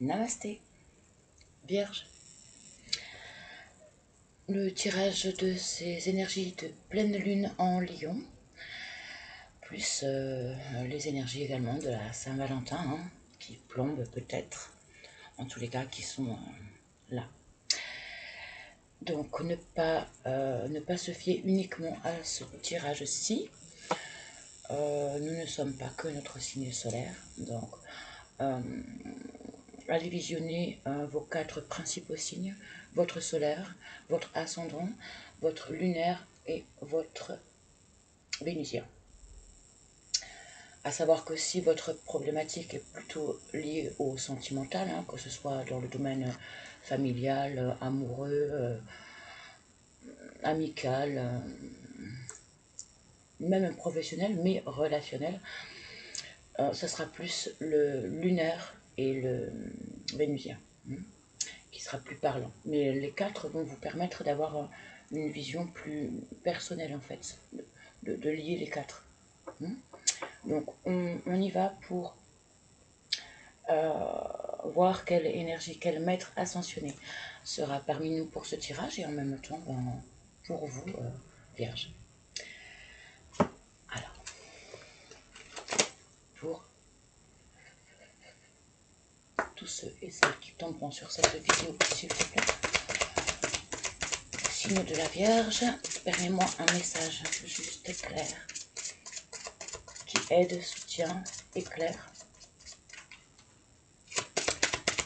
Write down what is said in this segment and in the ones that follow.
Namasté, Vierge. Le tirage de ces énergies de pleine lune en Lion, plus les énergies également de la Saint-Valentin, qui plombent peut-être, en tous les cas qui sont là. Donc ne pas se fier uniquement à ce tirage-ci. Nous ne sommes pas que notre signe solaire, donc allez visionner vos 4 principaux signes, votre solaire, votre ascendant, votre lunaire et votre vénusien. À savoir que si votre problématique est plutôt liée au sentimental, que ce soit dans le domaine familial, amoureux, amical, même professionnel, mais relationnel, ce sera plus le lunaire et le vénusien qui sera plus parlant. Mais les 4 vont vous permettre d'avoir une vision plus personnelle en fait, de lier les 4. Donc on y va pour voir quelle énergie, quel maître ascensionné sera parmi nous pour ce tirage et en même temps pour vous, Vierge. Alors, pour tous ceux et celles qui tomberont sur cette vidéo, s'il te plaît, signe de la Vierge, permets-moi un message juste clair, qui aide, soutient, éclaire.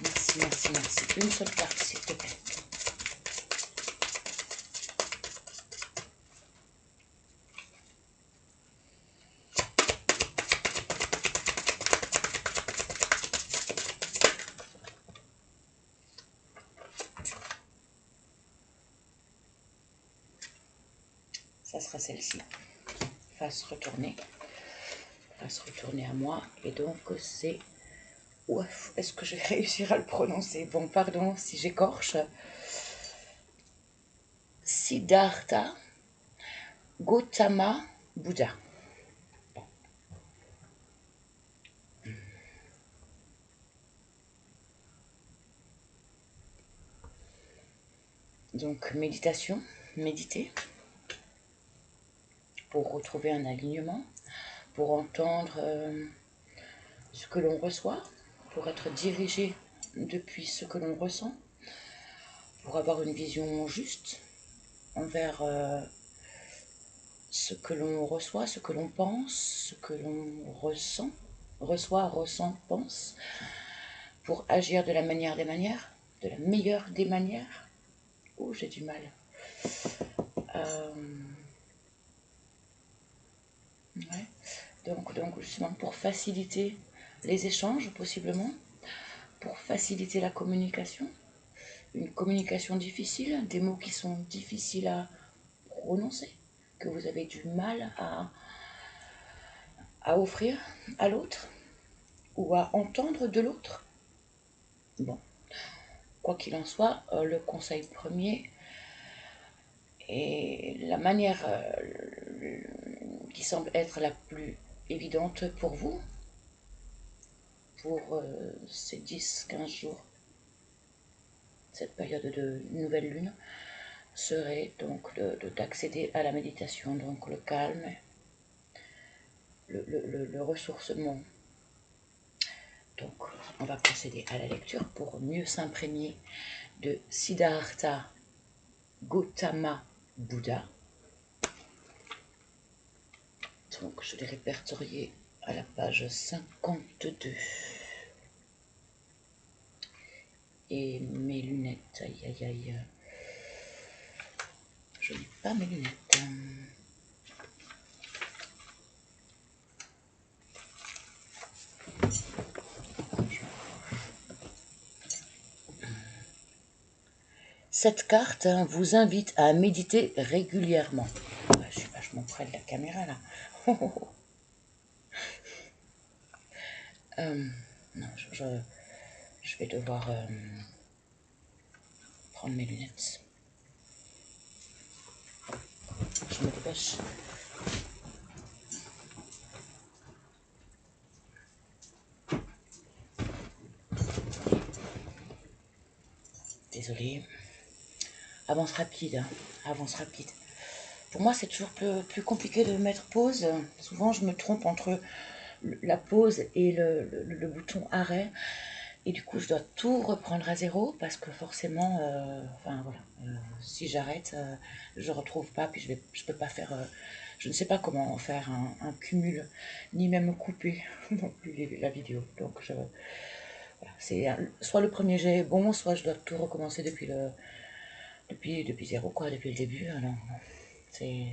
Merci, merci, merci. Une seule carte, s'il te plaît. Ça sera celle-ci. Face retournée à moi. Et donc, c'est... Ouf, est-ce que je vais réussir à le prononcer? Bon, pardon si j'écorche. Siddhartha Gautama Bouddha. Donc, méditation, méditer, pour retrouver un alignement, pour entendre ce que l'on reçoit, pour être dirigé depuis ce que l'on ressent, pour avoir une vision juste envers ce que l'on reçoit, ce que l'on pense, ce que l'on ressent, pense, pour agir de la meilleure des manières. Oh, j'ai du mal. Ouais. Donc justement pour faciliter les échanges possiblement, pour faciliter la communication, une communication difficile, des mots qui sont difficiles à prononcer, que vous avez du mal à offrir à l'autre ou à entendre de l'autre. Bon, quoi qu'il en soit, le conseil premier et la manière qui semble être la plus évidente pour vous, pour ces 10-15 jours, cette période de nouvelle lune, serait donc d'accéder à la méditation, donc le calme, le ressourcement. Donc on va procéder à la lecture pour mieux s'imprégner de Siddhartha Gautama Bouddha. Donc je l'ai répertorié à la page 52. Et mes lunettes, aïe aïe aïe, je n'ai pas mes lunettes. Cette carte vous invite à méditer régulièrement. Je suis vachement près de la caméra là. Non, je vais devoir prendre mes lunettes. Je me dépêche. désolée. Avance rapide, hein, avance rapide. Pour moi, c'est toujours plus compliqué de mettre pause. Souvent, je me trompe entre la pause et le bouton arrêt. Et du coup, je dois tout reprendre à zéro parce que forcément, enfin voilà, si j'arrête, je retrouve pas, puis je peux pas faire, je ne sais pas comment faire un cumul, ni même couper non plus la vidéo. Donc, voilà, c'est soit le premier jet est bon, soit je dois tout recommencer depuis zéro, quoi, depuis le début. Alors,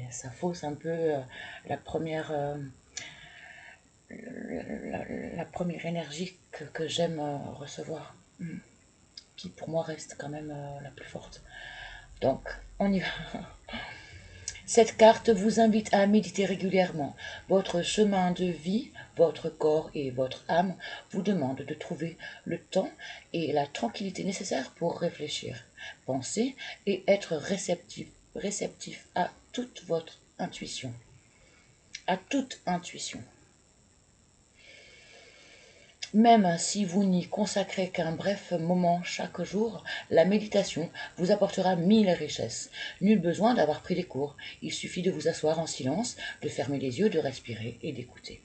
ça fausse un peu la première. La première énergie que j'aime recevoir, qui pour moi reste quand même la plus forte. Donc, on y va. Cette carte vous invite à méditer régulièrement. Votre chemin de vie, votre corps et votre âme vous demandent de trouver le temps et la tranquillité nécessaires pour réfléchir, penser et être réceptif à toute votre intuition. À toute intuition. Même si vous n'y consacrez qu'un bref moment chaque jour, la méditation vous apportera 1000 richesses. Nul besoin d'avoir pris des cours. Il suffit de vous asseoir en silence, de fermer les yeux, de respirer et d'écouter.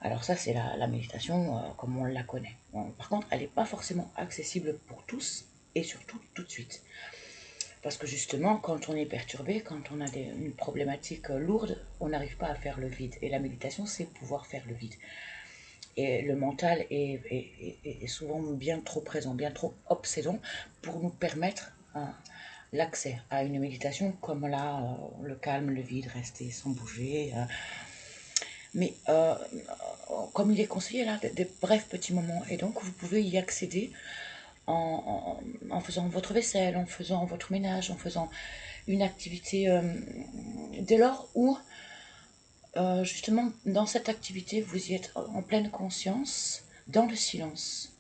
Alors ça, c'est la méditation comme on la connaît. Bon, par contre, elle n'est pas forcément accessible pour tous et surtout tout de suite. Parce que justement, quand on est perturbé, quand on a une problématique lourde, on n'arrive pas à faire le vide. Et la méditation, c'est pouvoir faire le vide. Et le mental est souvent bien trop présent, bien trop obsédant pour nous permettre l'accès à une méditation comme là, le calme, le vide, rester sans bouger. Mais comme il est conseillé là, des brefs petits moments. Et donc vous pouvez y accéder en faisant votre vaisselle, en faisant votre ménage, en faisant une activité dès lors où justement, dans cette activité, vous y êtes en pleine conscience, dans le silence.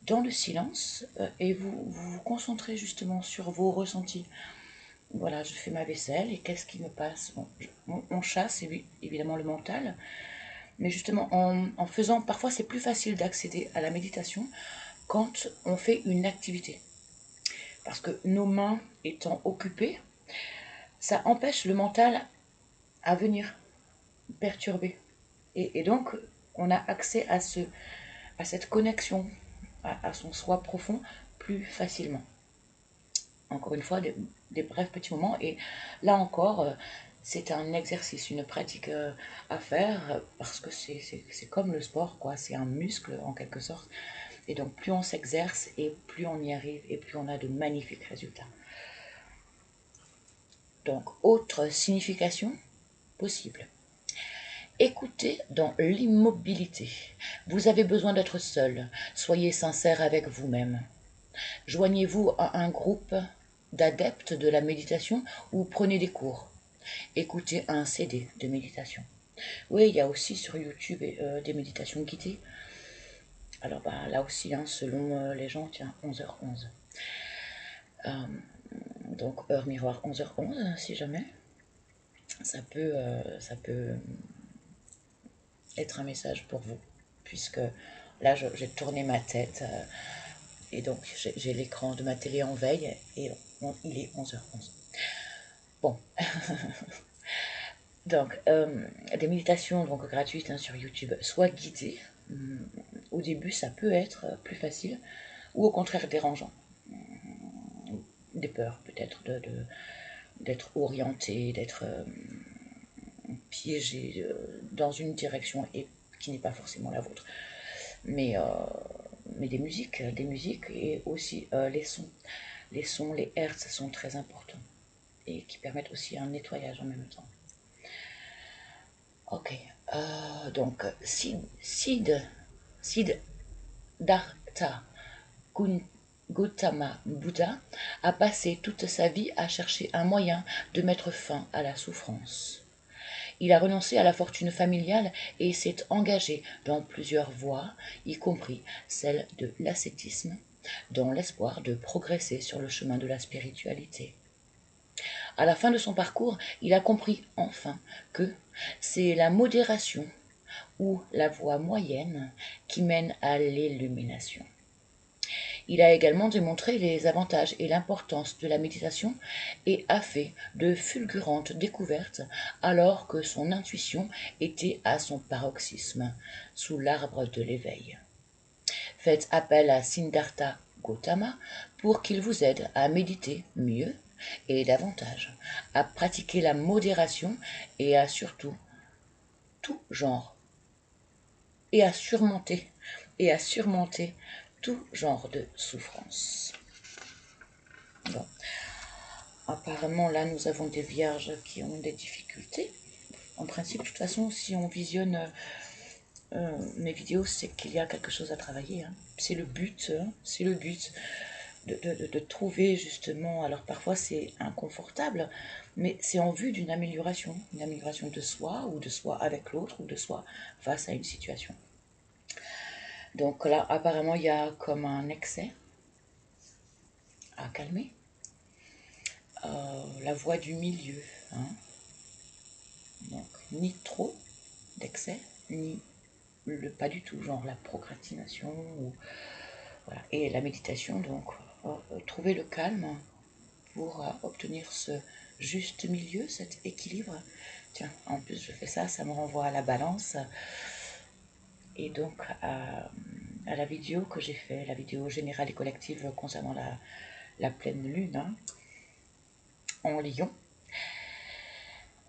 Dans le silence, et vous concentrez justement sur vos ressentis. Voilà, je fais ma vaisselle, et qu'est-ce qui me passe? Bon, on chasse, évidemment, le mental, mais justement, en faisant, parfois c'est plus facile d'accéder à la méditation quand on fait une activité. Parce que nos mains étant occupées, ça empêche le mental à venir perturber. Et donc, on a accès à cette connexion, à son soi profond plus facilement. Encore une fois, des brefs petits moments. Et là encore, c'est un exercice, une pratique à faire parce que c'est comme le sport, quoi. C'est un muscle en quelque sorte. Et donc, plus on s'exerce et plus on y arrive et plus on a de magnifiques résultats. Donc, autre signification possible. Écoutez dans l'immobilité. Vous avez besoin d'être seul. Soyez sincère avec vous-même. Joignez-vous à un groupe d'adeptes de la méditation ou prenez des cours. Écoutez un CD de méditation. Oui, il y a aussi sur YouTube des méditations guidées. Alors là aussi, hein, selon les gens, tiens, 11h11. Donc heure miroir 11h11, si jamais. Ça peut être un message pour vous, puisque là j'ai tourné ma tête et donc j'ai l'écran de ma télé en veille et il est 11h11. Bon, donc des méditations donc gratuites hein, sur YouTube, soit guidées. Au début ça peut être plus facile ou au contraire dérangeant. Des peurs peut-être d'être orienté, d'être piégé dans une direction et qui n'est pas forcément la vôtre. Mais des musiques et aussi les sons. Les sons, les hertz sont très importants et qui permettent aussi un nettoyage en même temps. Ok, donc Siddhartha Gautama Bouddha a passé toute sa vie à chercher un moyen de mettre fin à la souffrance. Il a renoncé à la fortune familiale et s'est engagé dans plusieurs voies, y compris celle de l'ascétisme, dans l'espoir de progresser sur le chemin de la spiritualité. À la fin de son parcours, il a compris enfin que c'est la modération ou la voie moyenne qui mène à l'illumination. Il a également démontré les avantages et l'importance de la méditation et a fait de fulgurantes découvertes alors que son intuition était à son paroxysme sous l'arbre de l'éveil. Faites appel à Siddhartha Gautama pour qu'il vous aide à méditer mieux et davantage, à pratiquer la modération et à surtout tout genre, et à surmonter tout genre de souffrance. Bon. Apparemment, là, nous avons des vierges qui ont des difficultés. En principe, de toute façon, si on visionne mes vidéos, c'est qu'il y a quelque chose à travailler. Hein. C'est le but, de trouver justement. Alors parfois, c'est inconfortable, mais c'est en vue d'une amélioration de soi, ou de soi avec l'autre, ou de soi face à une situation. Donc là, apparemment, il y a comme un excès à calmer. La voie du milieu. Hein. Donc, ni trop d'excès, ni pas du tout, genre la procrastination. Voilà. Et la méditation, donc, trouver le calme pour obtenir ce juste milieu, cet équilibre. Tiens, en plus, je fais ça, ça me renvoie à la balance. Et donc, à la vidéo que j'ai fait, la vidéo générale et collective concernant la pleine lune, hein, en Lion.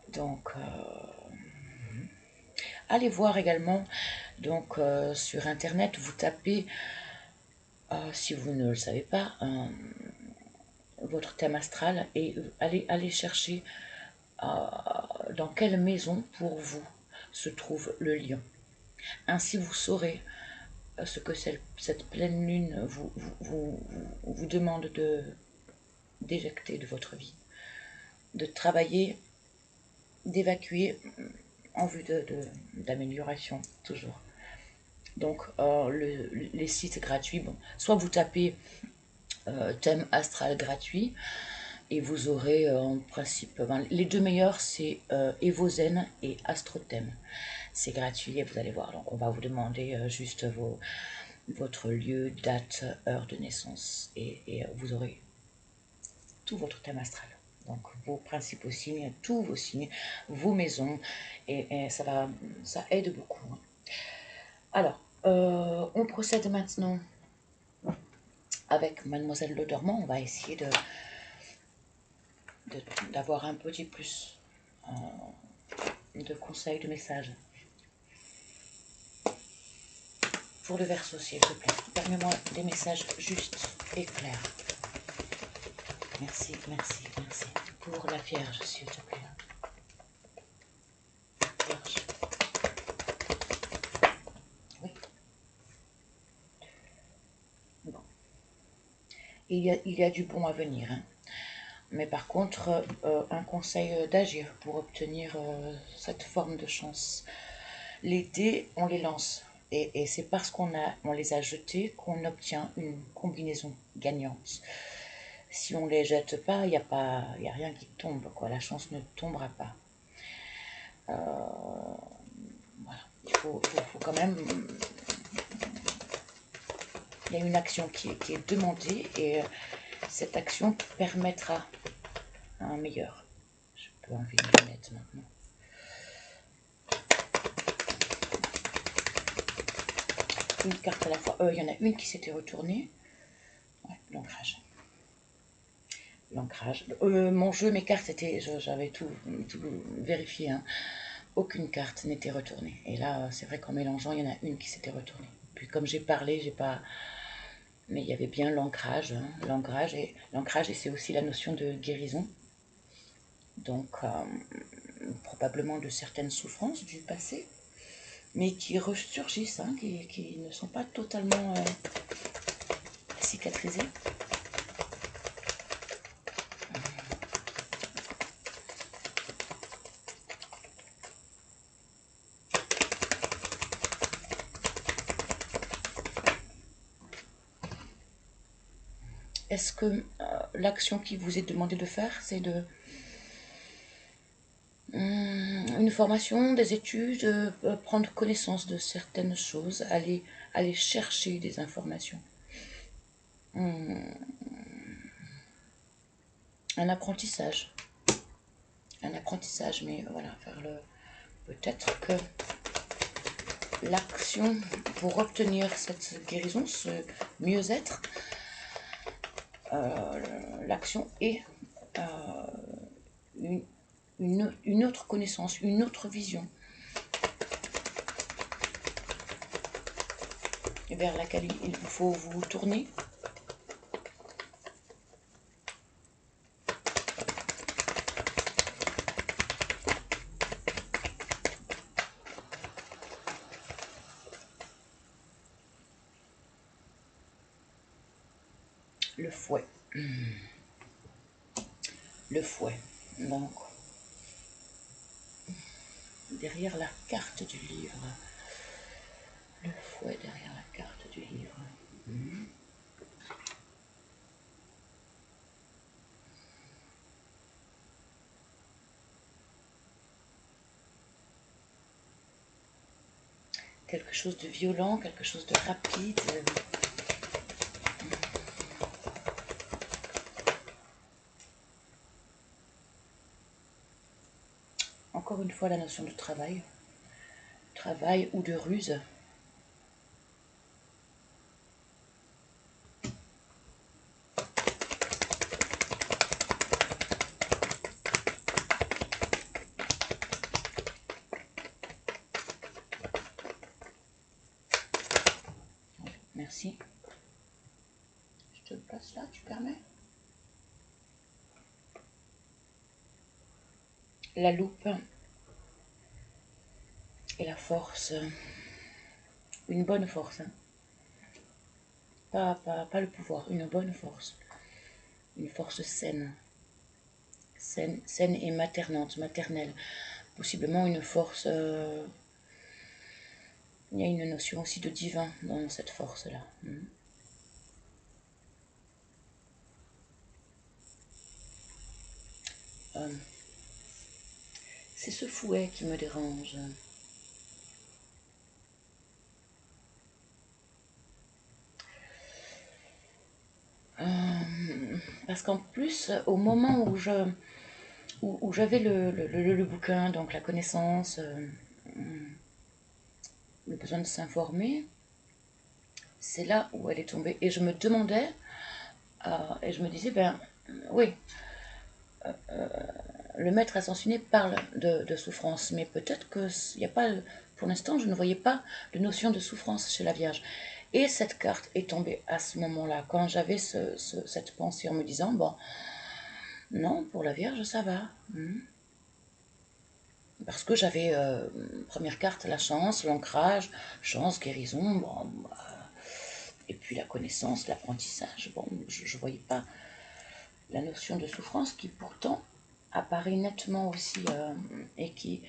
Donc, allez voir également donc, sur internet, vous tapez, si vous ne le savez pas, votre thème astral et allez chercher dans quelle maison pour vous se trouve le lion. Ainsi vous saurez ce que cette pleine lune vous demande d'éjecter de votre vie, de travailler, d'évacuer en vue d'amélioration toujours. Donc les sites gratuits, bon, soit vous tapez thème astral gratuit et vous aurez en principe, les deux meilleurs c'est Evozen et Astrothème. C'est gratuit et vous allez voir. Donc on va vous demander juste votre lieu, date, heure de naissance et vous aurez tout votre thème astral. Donc vos principaux signes, tous vos signes, vos maisons et ça aide beaucoup. Alors, on procède maintenant avec Mademoiselle Le Dormant. On va essayer d'avoir un petit plus de conseils, de messages. Pour le Verseau, s'il te plaît, permets-moi des messages justes et clairs. Merci, merci, merci. Pour la Vierge, s'il te plaît. Vierge. Oui. Bon. Il y a du bon à venir. Hein. Mais par contre, un conseil d'agir pour obtenir cette forme de chance. Les dés, on les lance. Et c'est parce qu'on les a jetés qu'on obtient une combinaison gagnante. Si on ne les jette pas, il n'y a rien qui tombe, quoi. La chance ne tombera pas. Voilà. Il faut quand même... Il y a une action qui est demandée et cette action permettra un meilleur. Je peux enlever une lunette maintenant. Une carte à la fois. Il y en a une qui s'était retournée. Ouais, l'ancrage. L'ancrage. Mon jeu, mes cartes étaient... J'avais tout vérifié. Hein. Aucune carte n'était retournée. Et là, c'est vrai qu'en mélangeant, il y en a une qui s'était retournée. Puis comme j'ai parlé, j'ai pas... Mais il y avait bien l'ancrage. Hein, l'ancrage et c'est aussi la notion de guérison. Donc, probablement de certaines souffrances du passé. Mais qui ressurgissent, hein, qui ne sont pas totalement cicatrisées. Est-ce que l'action qui vous est demandée de faire, c'est une formation, des études, prendre connaissance de certaines choses, aller chercher des informations. un apprentissage. Un apprentissage, mais voilà, faire le... Peut-être que l'action pour obtenir cette guérison, ce mieux-être, l'action est une autre connaissance, une autre vision vers laquelle il vous faut vous tourner. Le fouet. Le fouet. Donc, derrière la carte du livre. Le fouet derrière la carte du livre. Quelque chose de violent, quelque chose de rapide. Encore une fois, la notion de travail. Travail ou de ruse. Merci. Je te le place là, tu permets? La loupe et la force. Une bonne force. Hein. Pas le pouvoir, une bonne force. Une force saine. Saine et maternelle. Possiblement une force... il y a une notion aussi de divin dans cette force-là. C'est ce fouet qui me dérange. Parce qu'en plus, au moment où j'avais le bouquin, donc la connaissance, le besoin de s'informer, c'est là où elle est tombée. Et je me demandais, et je me disais, ben oui, le maître ascensionné parle de souffrance, mais peut-être qu'il n'y a pas, pour l'instant, je ne voyais pas de notion de souffrance chez la Vierge. Et cette carte est tombée à ce moment-là, quand j'avais cette pensée en me disant, bon, non, pour la Vierge, ça va. Parce que j'avais, première carte, la chance, l'ancrage, chance, guérison, bon, et puis la connaissance, l'apprentissage. Bon, je ne voyais pas la notion de souffrance qui pourtant apparaît nettement aussi et qui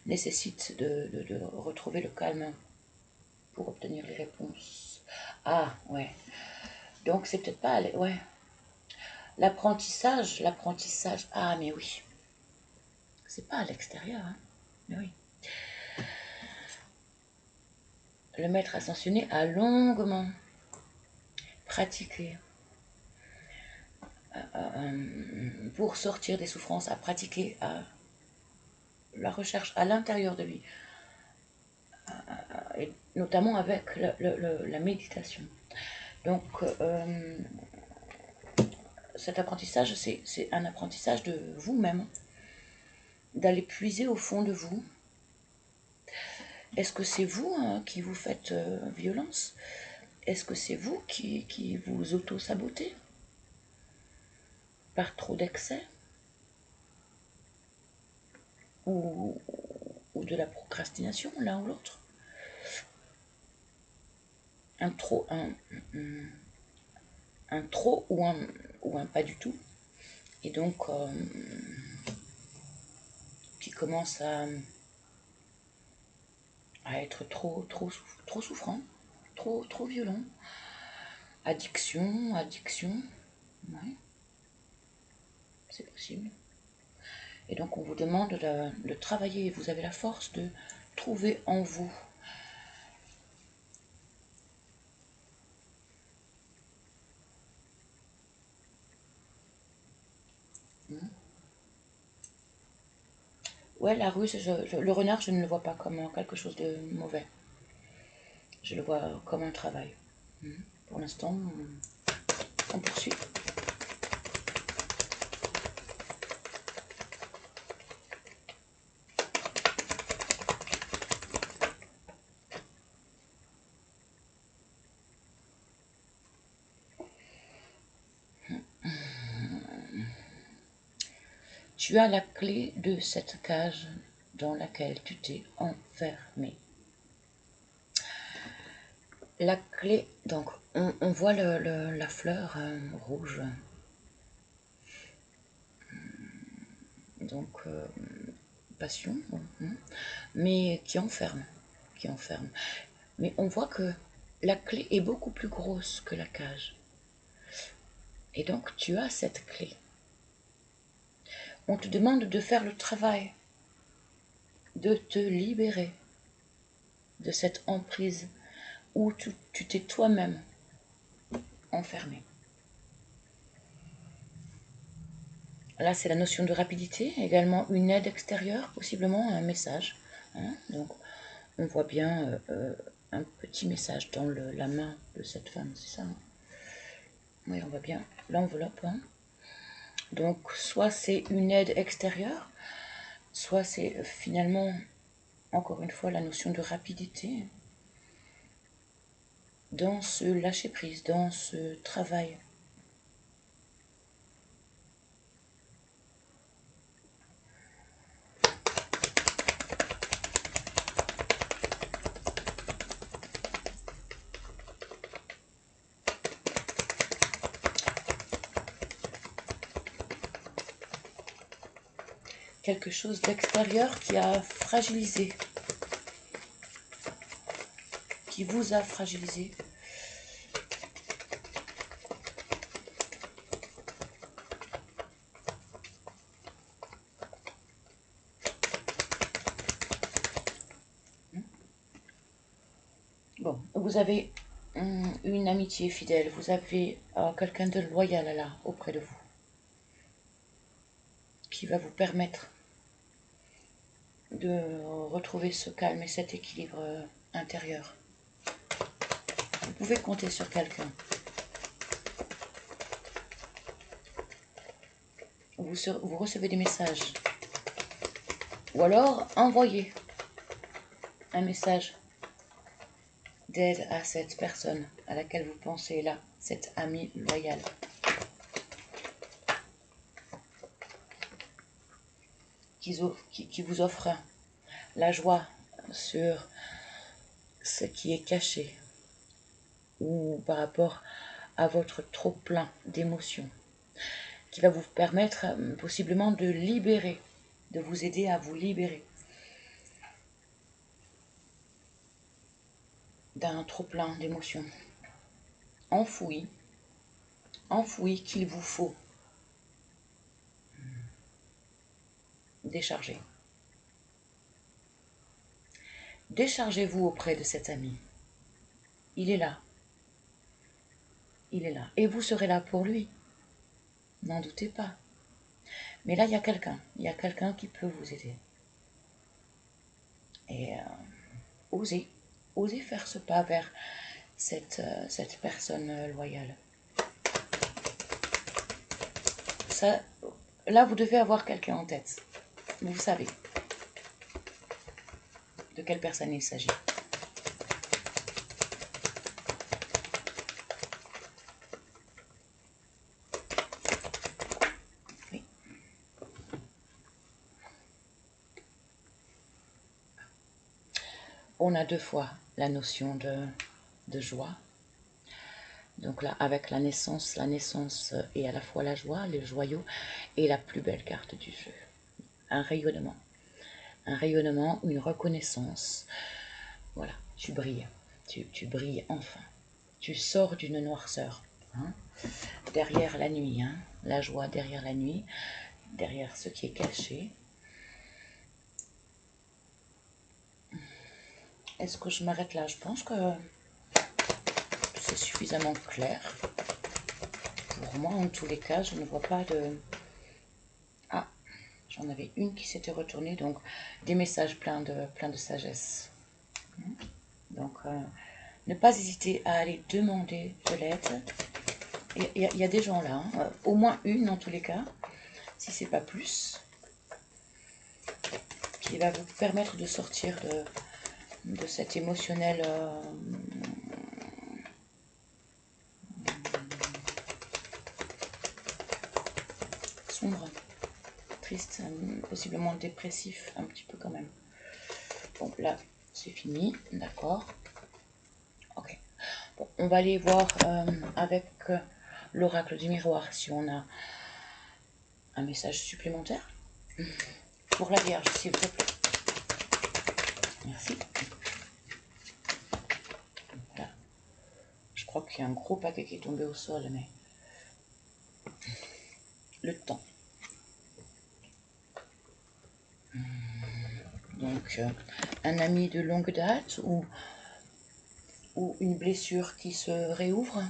nécessite de retrouver le calme pour obtenir les réponses. Ah, ouais. Donc c'est peut-être pas... Ouais. L'apprentissage, ah mais oui. C'est pas à l'extérieur, hein. Mais oui. Le maître ascensionné a longuement pratiqué pour sortir des souffrances, à pratiquer la recherche à l'intérieur de lui, et notamment avec la méditation. Donc, cet apprentissage, c'est un apprentissage de vous-même, d'aller puiser au fond de vous. Est-ce que c'est vous qui vous faites violence? Est-ce que c'est vous qui vous auto-sabotez par trop d'excès ou de la procrastination, l'un ou l'autre? Un trop ou un pas du tout, et donc qui commence à être trop souffrant, trop violent. Addiction, ouais, c'est possible. Et donc on vous demande de travailler, vous avez la force de trouver en vous Ouais, la ruse, le renard, je ne le vois pas comme quelque chose de mauvais. Je le vois comme un travail. Pour l'instant, on poursuit. Tu as la clé de cette cage dans laquelle tu t'es enfermé. La clé, donc on voit la fleur rouge. Donc passion, mais qui enferme, qui enferme. Mais on voit que la clé est beaucoup plus grosse que la cage. Et donc tu as cette clé. On te demande de faire le travail, de te libérer de cette emprise où tu t'es toi-même enfermé. Là, c'est la notion de rapidité, également une aide extérieure, possiblement un message. Donc, on voit bien un petit message dans la main de cette femme, c'est ça, Oui, on voit bien l'enveloppe. Donc, soit c'est une aide extérieure, soit c'est finalement, encore une fois, la notion de rapidité dans ce lâcher-prise, dans ce travail. Quelque chose d'extérieur qui a fragilisé, qui vous a fragilisé. Bon, vous avez une amitié fidèle, vous avez quelqu'un de loyal là, auprès de vous, qui va vous permettre de retrouver ce calme et cet équilibre intérieur. Vous pouvez compter sur quelqu'un. Vous recevez des messages. Ou alors, envoyez un message d'aide à cette personne à laquelle vous pensez là, cette amie loyale. Qui vous offre la joie sur ce qui est caché ou par rapport à votre trop plein d'émotions, qui va vous permettre possiblement de libérer, de vous aider à vous libérer d'un trop plein d'émotions enfouies qu'il vous faut décharger. Déchargez-vous auprès de cet ami. Il est là. Il est là. Et vous serez là pour lui. N'en doutez pas. Mais là, il y a quelqu'un. Il y a quelqu'un qui peut vous aider. Et osez faire ce pas vers cette personne loyale. Ça, là, vous devez avoir quelqu'un en tête. Vous savez de quelle personne il s'agit. Oui. On a deux fois la notion de joie. Donc là, avec la naissance est à la fois la joie, le joyau, et la plus belle carte du jeu. Un rayonnement, une reconnaissance. Voilà, tu brilles, tu brilles enfin. Tu sors d'une noirceur, derrière la nuit, la joie derrière la nuit, derrière ce qui est caché. Est-ce que je m'arrête là? Je pense que c'est suffisamment clair. Pour moi, en tous les cas, je ne vois pas de... Ah, J'en avais une qui s'était retournée, donc des messages pleins de sagesse. Donc, ne pas hésiter à aller demander de l'aide. Il y a des gens là, hein, au moins une en tous les cas, si c'est pas plus, qui va vous permettre de sortir de cet émotionnel sombre, triste, possiblement dépressif, un petit peu quand même. Bon, là, c'est fini, d'accord. Ok. Bon, on va aller voir avec l'oracle du miroir si on a un message supplémentaire. Pour la Vierge, s'il vous plaît. Merci. Voilà. Je crois qu'il y a un gros paquet qui est tombé au sol, mais le temps. Donc, un ami de longue date ou une blessure qui se réouvre.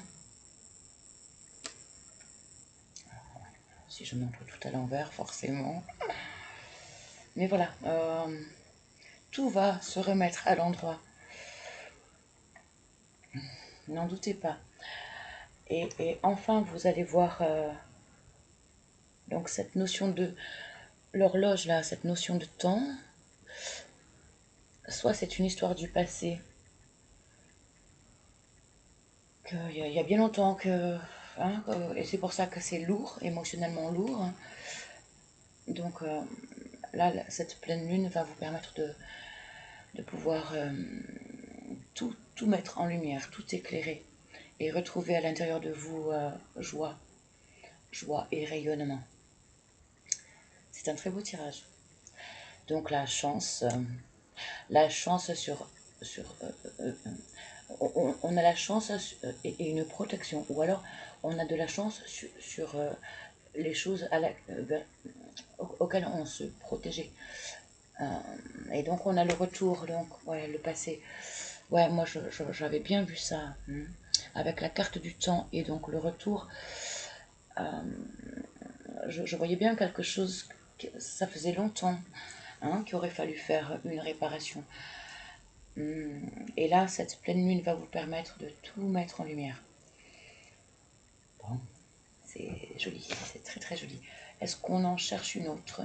Si je montre tout à l'envers, forcément. Mais voilà, tout va se remettre à l'endroit. N'en doutez pas. Et enfin, vous allez voir donc cette notion de l'horloge là, cette notion de temps. Soit c'est une histoire du passé, qu'il y a bien longtemps que... Hein, et c'est pour ça que c'est lourd, émotionnellement lourd. Donc là, cette pleine lune va vous permettre de pouvoir tout mettre en lumière, tout éclairer et retrouver à l'intérieur de vous joie et rayonnement. C'est un très beau tirage. Donc la chance sur on a la chance et une protection, ou alors on a de la chance sur les choses auxquelles on se protégeait. Et donc on a le retour, donc ouais, le passé. Ouais, moi j'avais bien vu ça, avec la carte du temps et donc le retour. Je voyais bien quelque chose, ça faisait longtemps qu'il aurait fallu faire une réparation. Et là, cette pleine lune va vous permettre de tout mettre en lumière. Bon, c'est joli, c'est très très joli. Est-ce qu'on en cherche une autre?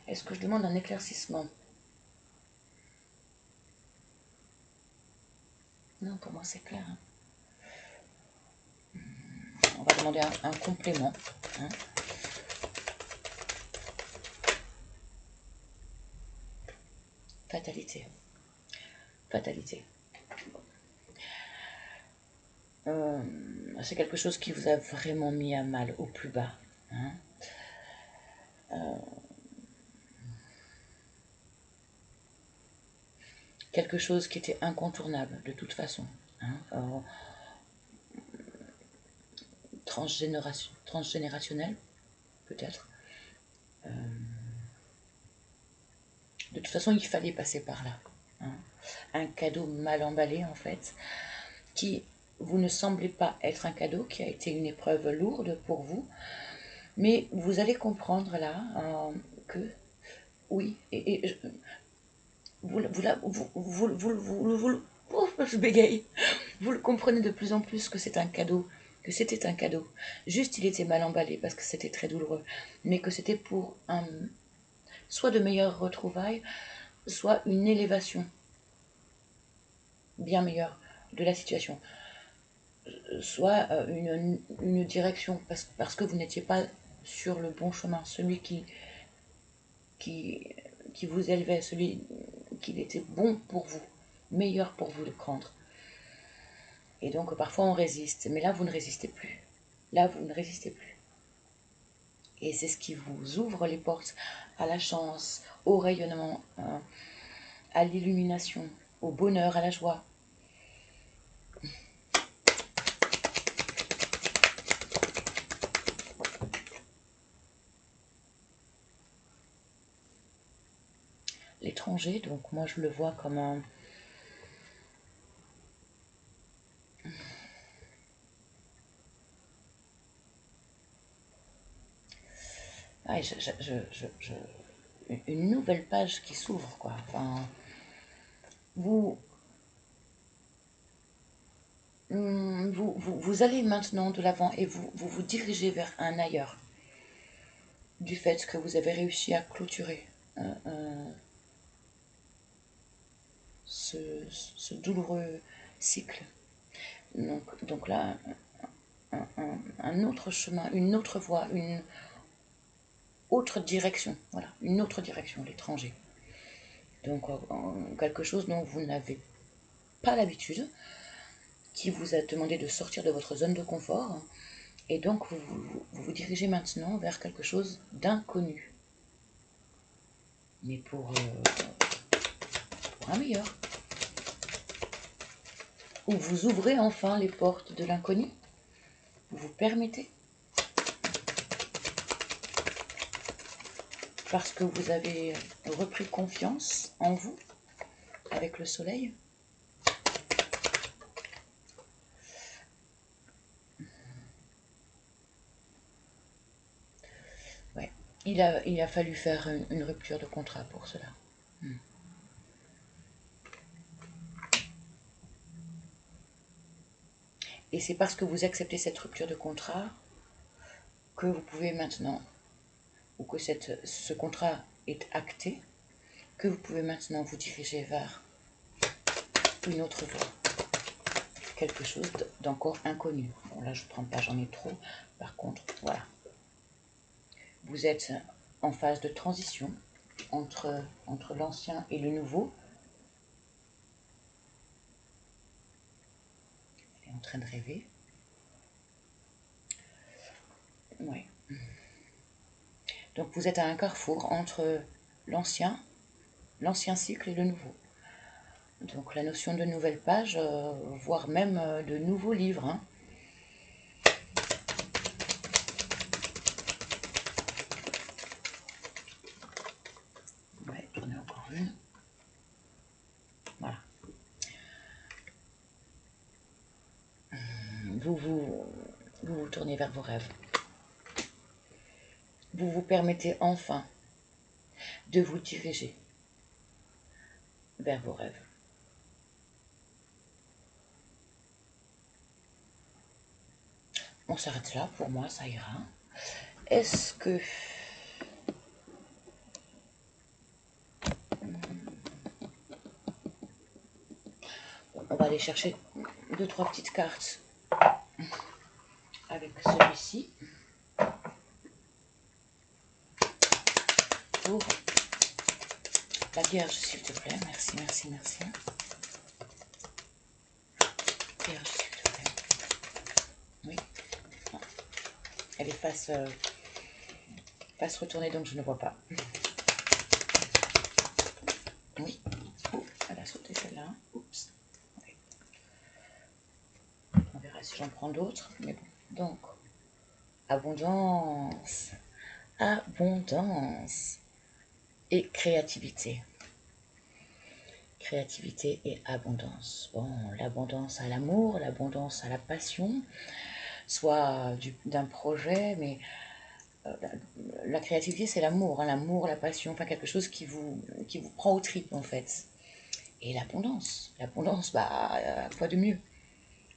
Est-ce que je demande un éclaircissement? Non, pour moi c'est clair. On va demander un complément. Fatalité. Fatalité. C'est quelque chose qui vous a vraiment mis à mal au plus bas. Quelque chose qui était incontournable de toute façon. Transgénérationnel, peut-être. De toute façon, il fallait passer par là. Un cadeau mal emballé, en fait, qui vous ne semblez pas être un cadeau, qui a été une épreuve lourde pour vous, mais vous allez comprendre là que oui, je bégaye. Vous le comprenez de plus en plus que c'est un cadeau, que c'était un cadeau. Juste, il était mal emballé parce que c'était très douloureux, mais que c'était pour soit de meilleures retrouvailles, soit une élévation bien meilleure de la situation, soit une direction, parce que vous n'étiez pas sur le bon chemin, celui qui vous élevait, celui qui était bon pour vous, meilleur pour vous de prendre. Et donc parfois on résiste, mais là vous ne résistez plus. Là vous ne résistez plus. Et c'est ce qui vous ouvre les portes à la chance, au rayonnement, à l'illumination, au bonheur, à la joie. L'étranger, donc moi je le vois comme un... Ah, une nouvelle page qui s'ouvre, quoi. Enfin, vous, vous allez maintenant de l'avant et vous dirigez vers un ailleurs, du fait que vous avez réussi à clôturer ce, ce douloureux cycle. Donc là, un autre chemin, une autre voie, une autre direction, voilà, une autre direction, l'étranger. Donc quelque chose dont vous n'avez pas l'habitude, qui vous a demandé de sortir de votre zone de confort, et donc vous dirigez maintenant vers quelque chose d'inconnu, mais pour un meilleur. Où vous ouvrez enfin les portes de l'inconnu, vous vous permettez, parce que vous avez repris confiance en vous avec le soleil. Ouais, il a fallu faire une rupture de contrat pour cela. Et c'est parce que vous acceptez cette rupture de contrat que vous pouvez maintenant, ou que ce contrat est acté, que vous pouvez maintenant vous diriger vers une autre voie, quelque chose d'encore inconnu. Bon là je ne prends pas, j'en ai trop, par contre, voilà. Vous êtes en phase de transition entre l'ancien et le nouveau. Elle est en train de rêver. Ouais. Donc vous êtes à un carrefour entre l'ancien cycle et le nouveau. Donc la notion de nouvelle page, voire même de nouveaux livres. Hein. Ouais, j'en ai encore une. Voilà. Vous tournez vers vos rêves. Vous vous permettez enfin de vous diriger vers vos rêves. On s'arrête là, pour moi ça ira. Est-ce que... On va aller chercher 2-3 petites cartes avec celui-ci. Pour la Vierge, s'il te plaît. Merci, merci, merci. Vierge, s'il te plaît. Oui. Elle est face retournée, donc je ne vois pas. Oui. Oh, elle a sauté celle-là. Oups. Oui. On verra si j'en prends d'autres. Mais bon. Donc, abondance. Abondance. Et créativité. Créativité et abondance. Bon, l'abondance à l'amour, l'abondance à la passion, soit d'un projet, mais la créativité c'est l'amour, hein, l'amour, la passion, enfin quelque chose qui vous prend aux tripes en fait. Et l'abondance, quoi de mieux?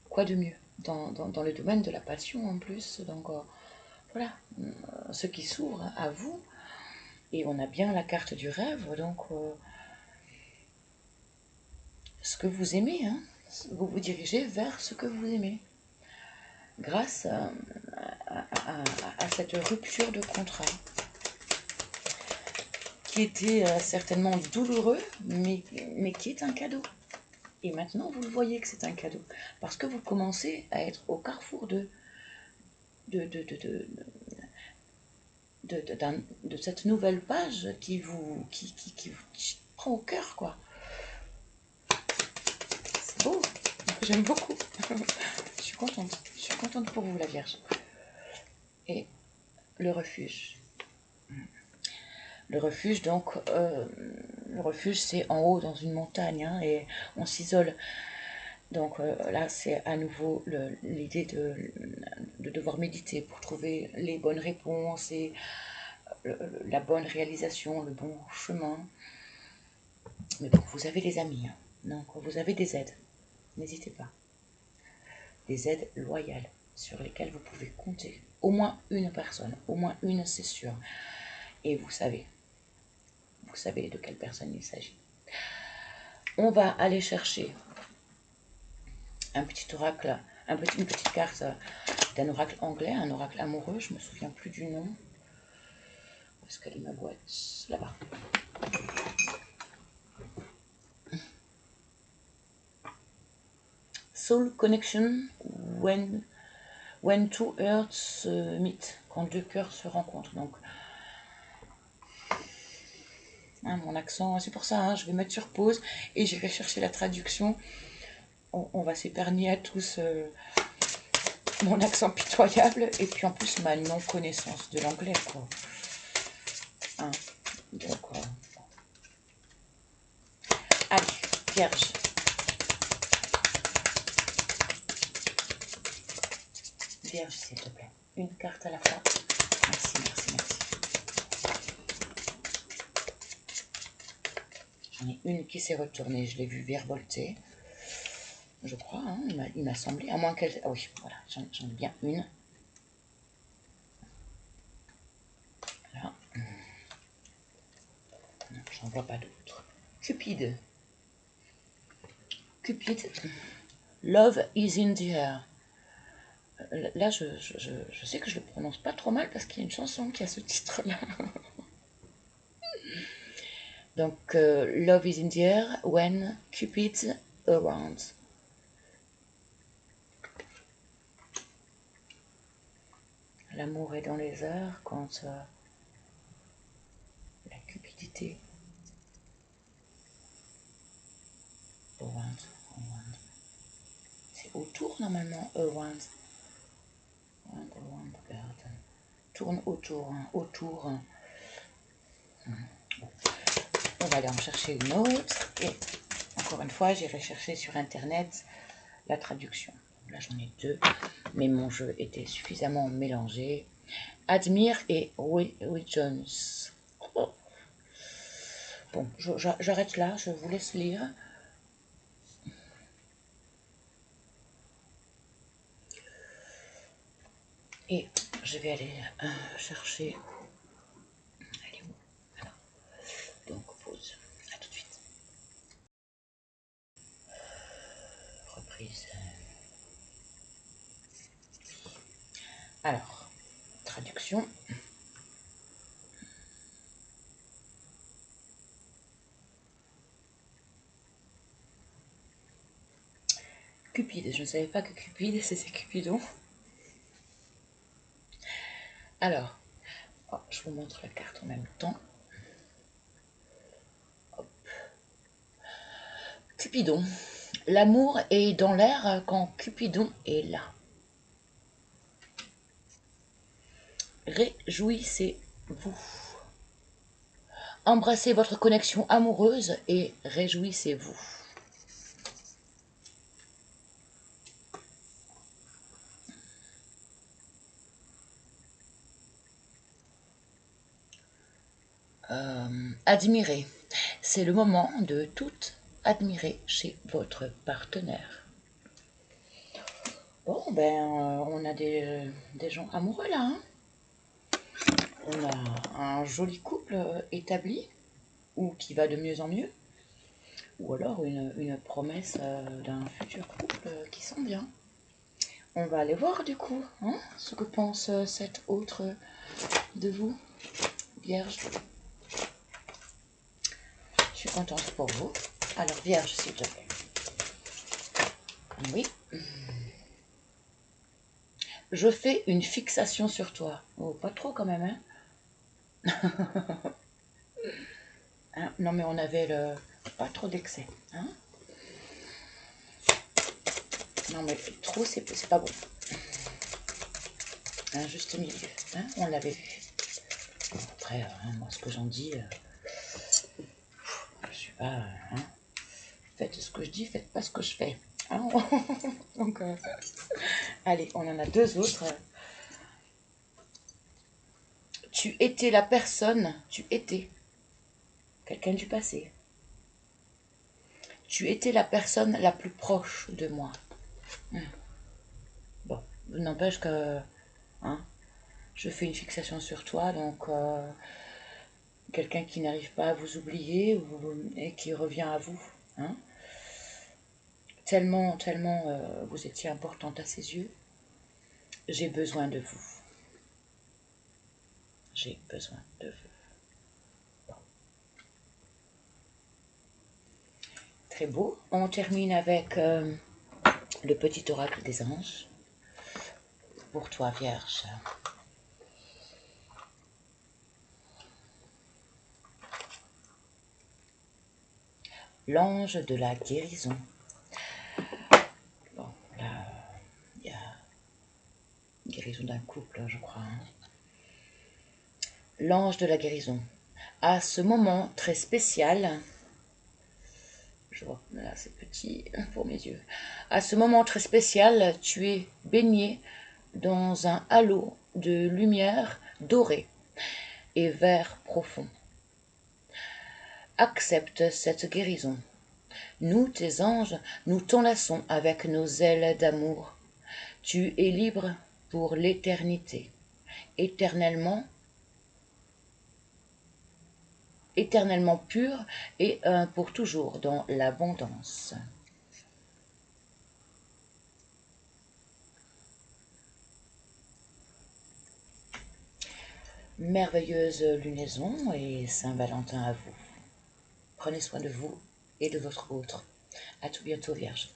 Quoi de mieux dans le domaine de la passion en plus, donc voilà, ce qui s'ouvre à vous, et on a bien la carte du rêve, donc ce que vous aimez, hein, vous vous dirigez vers ce que vous aimez, grâce à cette rupture de contrat, qui était certainement douloureux, mais qui est un cadeau. Et maintenant, vous le voyez que c'est un cadeau, parce que vous commencez à être au carrefour de cette nouvelle page qui vous prend au cœur, quoi. C'est beau, j'aime beaucoup. Je suis contente pour vous, la Vierge. Et le refuge. Le refuge, donc, le refuge, c'est en haut dans une montagne, hein, et on s'isole. Donc là, c'est à nouveau l'idée de devoir méditer pour trouver les bonnes réponses et la bonne réalisation, le bon chemin. Mais bon, vous avez des amis, hein. Donc vous avez des aides. N'hésitez pas. Des aides loyales sur lesquelles vous pouvez compter. Au moins une personne, au moins une, c'est sûr. Et vous savez de quelle personne il s'agit. On va aller chercher un petit oracle, une petite carte d'un oracle anglais, un oracle amoureux. Je me souviens plus du nom. Où est-ce qu'elle est ma boîte? Là-bas. Soul Connection, when two hearts meet, quand deux cœurs se rencontrent. Donc, hein, mon accent, c'est pour ça, hein, je vais mettre sur pause et j'irai chercher la traduction. On va s'épargner à tous mon accent pitoyable et puis en plus ma non-connaissance de l'anglais, quoi. Hein, donc, allez, Vierge. Vierge, s'il te plaît. Une carte à la fois. Merci, merci, merci. J'en ai une qui s'est retournée, je l'ai vue virevolter. Je crois, hein, il m'a semblé, à moins qu'elle... Ah oui, voilà, j'en ai bien une. Là. J'en vois pas d'autres. Cupid. Cupid. Love is in the air. Là, je sais que je le prononce pas trop mal parce qu'il y a une chanson qui a ce titre-là. Donc, Love is in the air when Cupid's around. L'amour est dans les airs quand la cupidité. Around, around. C'est autour normalement, around. Around the garden. Tourne autour, hein, autour. Hein. Bon. On va aller en chercher une autre. Et encore une fois, j'irai chercher sur internet la traduction. Là, j'en ai deux, mais mon jeu était suffisamment mélangé. Admire et Jones. Oh. Bon, j'arrête là, je vous laisse lire. Et je vais aller chercher. Elle est où? Alors, donc, pause. À tout de suite. Reprise. Alors, traduction. Cupide. Je ne savais pas que Cupide, c'était Cupidon. Alors, oh, je vous montre la carte en même temps. Hop. Cupidon. L'amour est dans l'air quand Cupidon est là. Réjouissez-vous. Embrassez votre connexion amoureuse et réjouissez-vous. Admirez. C'est le moment de tout admirer chez votre partenaire. Bon, ben, on a des gens amoureux là. Hein, on a un joli couple établi, ou qui va de mieux en mieux. Ou alors une promesse d'un futur couple qui sent bien. On va aller voir du coup, hein, ce que pense cette autre de vous, Vierge. Je suis contente pour vous. Alors, Vierge, s'il te plaît. Oui. Je fais une fixation sur toi. Oh, pas trop quand même, hein, hein. Non, mais on avait le... Pas trop d'excès, hein. Non, mais trop, c'est pas bon. Un juste milieu, hein, on l'avait vu. Après, hein, moi, ce que j'en dis... je suis pas... Hein, faites ce que je dis, faites pas ce que je fais. Hein. Donc, allez, on en a deux autres. Tu étais la personne, tu étais quelqu'un du passé. Tu étais la personne la plus proche de moi. Bon, n'empêche que hein, je fais une fixation sur toi, donc quelqu'un qui n'arrive pas à vous oublier et qui revient à vous. Hein, tellement, tellement vous étiez importante à ses yeux. J'ai besoin de vous. J'ai besoin de vous. Bon. Très beau. On termine avec le petit oracle des anges. Pour toi, Vierge. L'ange de la guérison. Bon, là, il y a guérison d'un couple, je crois. Hein. L'ange de la guérison. À ce moment très spécial, je vois, là c'est petit pour mes yeux. À ce moment très spécial, tu es baigné dans un halo de lumière dorée et vert profond. Accepte cette guérison. Nous, tes anges, nous t'enlaçons avec nos ailes d'amour. Tu es libre pour l'éternité, éternellement pur et pour toujours dans l'abondance. Merveilleuse lunaison et Saint-Valentin à vous. Prenez soin de vous et de votre autre. À tout bientôt, Vierge.